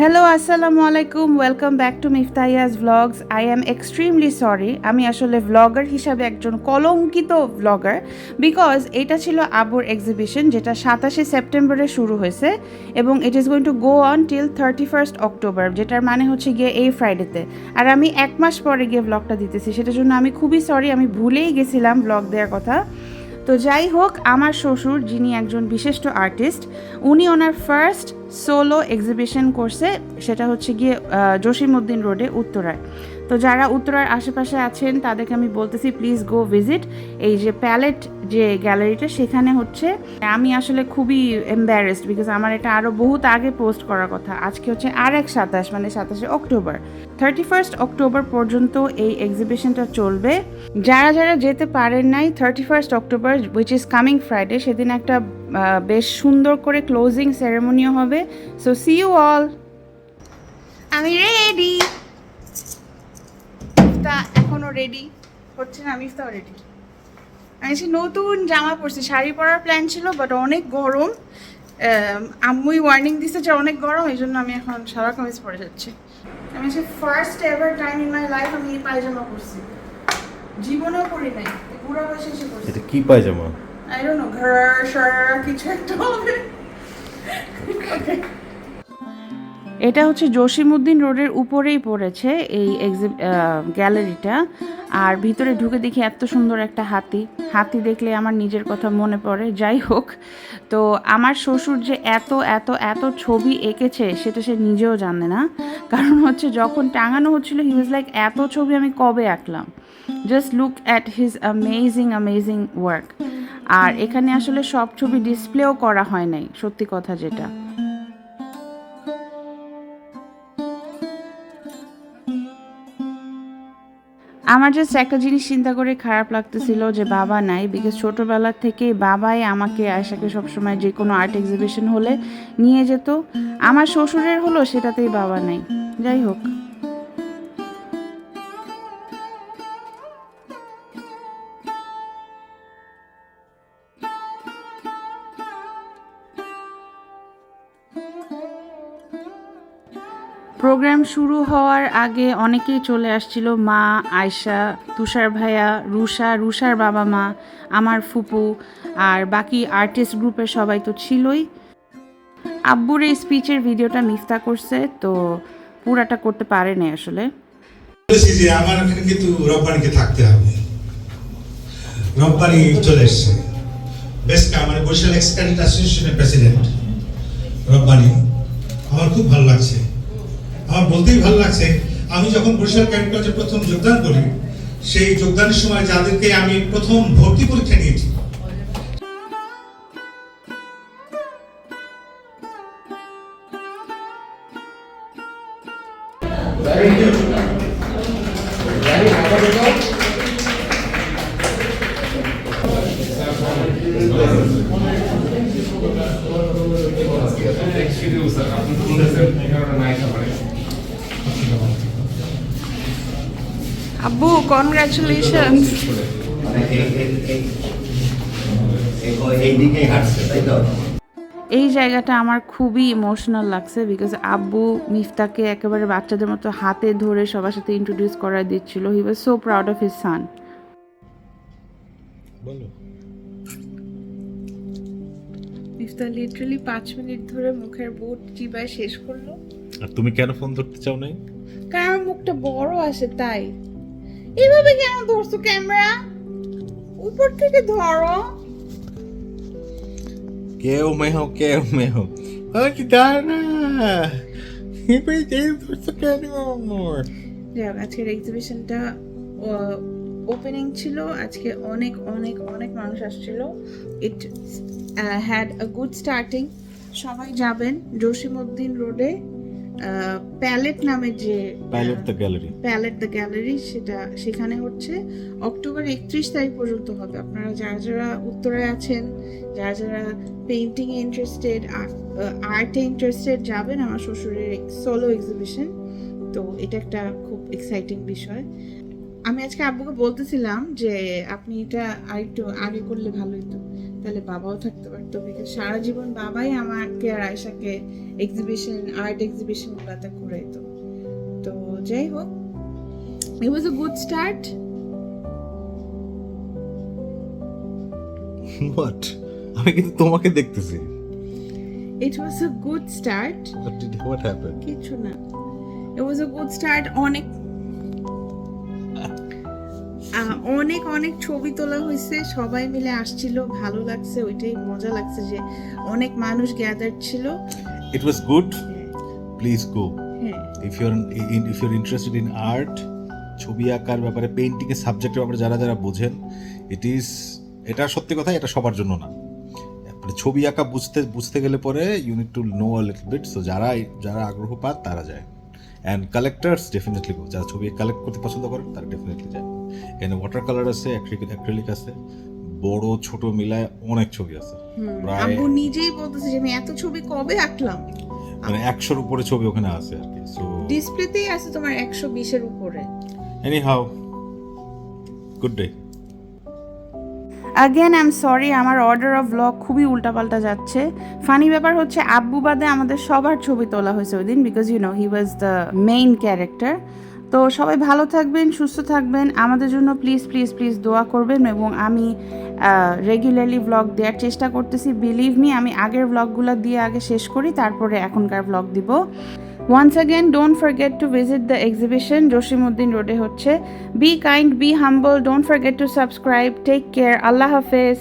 Hello আসসালামু আলাইকুম, welcome back to Miftahia's vlogs. I am extremely sorry, আমি আসলে ভ্লগার হিসাবে একজন কলঙ্কিত ভ্লগার, বিকজ এটা ছিল আবুর এক্সিবিশন যেটা 27শে সেপ্টেম্বরে শুরু হয়েছে এবং it is going to go on till 31st October, যেটার মানে হচ্ছে গিয়ে এই ফ্রাইডেতে। আর আমি 1 মাস পরে গিয়ে ভ্লগটা দিতেছি, সেটার জন্য আমি খুবই সরি, আমি ভুলেই গেছিলাম ভ্লগ দেওয়ার কথা। তো যাই হোক, আমার শ্বশুর যিনি একজন বিশিষ্ট আর্টিস্ট, উনি ওনার ফার্স্ট সোলো এক্সিবিশন করছে, সেটা হচ্ছে গিয়ে জসিমউদ্দিন রোডে উত্তরায়। তো যারা উত্তরার আশেপাশে আছেন তাদেরকে আমি বলতেছি প্লিজ গো ভিজিট এই যে প্যালেট যে গ্যালারিটা, সেখানে হচ্ছে আমি আসলে খুবই এম্বারেসড বিকজ আমার এটা আরও বহুত আগে পোস্ট করার কথা। আজকে হচ্ছে আর এক 27 মানে 27শে অক্টোবর, 31st অক্টোবর পর্যন্ত এই এক্সিবিশনটা চলবে। যারা যারা যেতে পারেন নাই 31st October which is coming Friday, সেদিন একটা বেশ সুন্দর করে ক্লোজিং সেরেমনিও হবে। So see you all. আমি রেডি, মিফতা এখনো রেডি হচ্ছে না, মিফতাও রেডি। আমি নতুন জামা পরছি, শাড়ি পরার প্ল্যান ছিল বাট অনেক গরম, আম্মুই ওয়ার্নিং দিচ্ছে যে অনেক গরম, এই জন্য আমি এখন সারা কামিজ পরে যাচ্ছি। আমি first ever time in my life আমি এই পায়জামা পরছি, জীবনেও পরি নাই, পুরো বয়সে এসে পরছি। এটা কি পায়জামা? আই ডোন্ট নো, ঘর সর কিছু একটা হবে। ওকে, এটা হচ্ছে জসিমউদ্দিন রোডের উপরেই পড়েছে এই গ্যালারিটা। আর ভিতরে ঢুকে দেখি এত সুন্দর একটা হাতি, হাতি দেখলে আমার নিজের কথা মনে পড়ে। যাই হোক, তো আমার শ্বশুর যে এত এত এত ছবি এঁকেছে সেটা সে নিজেও জানে না, কারণ হচ্ছে যখন টাঙানো হচ্ছিল হি ওয়াজ লাইক এত ছবি আমি কবে আঁকলাম। Just look at his amazing work. আর এখানে আসলে সব ছবি ডিসপ্লেও করা হয় নাই, সত্যি কথা যেটা। আমার জাস্ট একটা জিনিস চিন্তা করে খারাপ লাগতেছিল যে বাবা নাই, বিকজ ছোটোবেলার থেকেই বাবাই আমাকে আয়েশাকে সবসময় যে কোনো আর্ট এক্সিবিশন হলে নিয়ে যেত। আমার শ্বশুরের হলো সেটাতেই বাবা নাই। যাই হোক, প্রোগ্রাম শুরু হওয়ার আগে অনেকেই চলে আসছিল, মা, আয়শা, তুষার ভাইয়া, রুষার বাবা মা, আমার ফুপু, আর বাকি আর্টিস্ট গ্রুপের সবাই তো ছিলই। আব্বুর এই স্পিচের ভিডিওটা মিফতা করছে, তো পুরাটা করতে পারেনি আসলে। বলেছি যে আমার এখানে কিন্তু রব্বানিকে থাকতে হবে, রব্বানি চলে এসছে বেসকা, মানে বরিশাল এক্স ক্যাডেট অ্যাসোসিয়েশনের প্রেসিডেন্ট রব্বানি। আমার খুব ভালো লাগছে, আমার বলতেই ভালো লাগছে। আমি যখন বরিশাল ক্যাডেট কলেজে প্রথম যোগদান করি, সেই যোগদানের সময় যাদেরকে আমি প্রথম ভর্তি পরীক্ষা নিয়েছি, আব্বু কনগ্রাচুলেশনস। এই জায়গাটা আমার খুবই ইমোশনাল লাগছে বিকজ আব্বু মিফতাকে একেবারে বাচ্চাদের মতো হাতে ধরে সবার সাথে ইন্ট্রোডিউস করা দিচ্ছিল। He was so proud of his son. Mifta literally 5 minute ধরে মুখের বুট চিবায় শেষ করলো। আর তুমি কেন ফোন ধরতে চাও নাই? কারণ মুখটা বড় আসে তাই। এইভাবে কেন ধরছো ক্যামেরা? উপর থেকে ধরো। কেউ মেহো আরে দাঁড়া, এবার এই ধরছো কেন? যাক, আজকের এক্সিবিশনটা ওপেনিং ছিল, আজকে অনেক অনেক অনেক মানুষ আসছিল। It had a good starting. সবাই যাবেন জসিমউদ্দিন রোডে প্যালেট নামে যে প্যালেট দ্য গ্যালারি, সেখানে হচ্ছে অক্টোবর 31 তারিখ পর্যন্ত হবে। আপনারা যারা যারা উত্তরায় আছেন, যারা যারা পেইন্টিংয়ে ইন্টারেস্টেড, আর্টে ইন্টারেস্টেড, যাবেন। আমার শ্বশুরের সোলো এক্সিবিশন, তো এটা একটা খুব এক্সাইটিং বিষয়। আমি আজকে আব্বুকে বলতেছিলাম যে আপনি এটা আরেকটু আগে করলে ভালো হতো, তাহলে বাবাও থাকতে পারতো, বিকজ সারা জীবন বাবাই আমাকে আর আয়েশাকে আর্ট এক্সিবিশন গুলাতে ঘুরাইতো। তো যাই হোক, it was a good start. What? আমি কিন্তু তোমাকে দেখতেছি। It was a good start. What happened? কিছু না, it was a good start. অনেক ছবি তোলা হয়েছে, সবাই মিলে আসছিল, ভালো লাগছে, ওইটাই মজা লাগছে যে অনেক মানুষ গ্যাদার ছিল। It was good. Please go. হ্যাঁ, If you're interested in art, ছবি আঁকার ব্যাপারে, পেইন্টিং এর সাবজেক্টের ব্যাপারে যারা বোঝেন, এটা সত্যি কথা, এটা সবার জন্য না। মানে ছবি আঁকা বুঝতে গেলে পরে you need to know a little bit. So যারা আগ্রহ পান তারা যায়, অ্যান্ড কালেক্টার্স ডেফিনেটলি গো। যারা ছবি কালেক্ট করতে পছন্দ করেন তারা ডেফিনেটলি যায়। এখানে ওয়াটার কালার আছে, অ্যাক্রিলিক আছে, বড় ছোট মিলায় অনেক ছবি আছে। প্রায় আব্বু নিজেই বলতেছে যে আমি এত ছবি কবে আঁকলাম। মানে 100-র উপরে ছবি ওখানে আছে আর কি। সো ডিসপ্লেতেই আছে তোমার 120-এর উপরে। Anyhow, good day. Again I am sorry, আমার অর্ডার অফ ব্লগ খুবই উল্টাপাল্টা যাচ্ছে। ফানি ব্যাপার হচ্ছে আব্বু বাদে আমাদের সবার ছবি তোলা হয়েছে ওই দিন, because you know he was the main character. তো সবাই ভালো থাকবেন, সুস্থ থাকবেন, আমাদের জন্য প্লিজ প্লিজ প্লিজ দোয়া করবেন। এবং আমি রেগুলারলি ব্লগ দেওয়ার চেষ্টা করতেছি। বিলিভ মি, আমি আগের ব্লগগুলো দিয়ে আগে শেষ করি, তারপরে এখনকার ব্লগ দিব। Once again, don't forget to visit the exhibition. Joshimuddin Road হচ্ছে। Be kind, be humble, don't forget to subscribe. Take care. Allah Hafiz.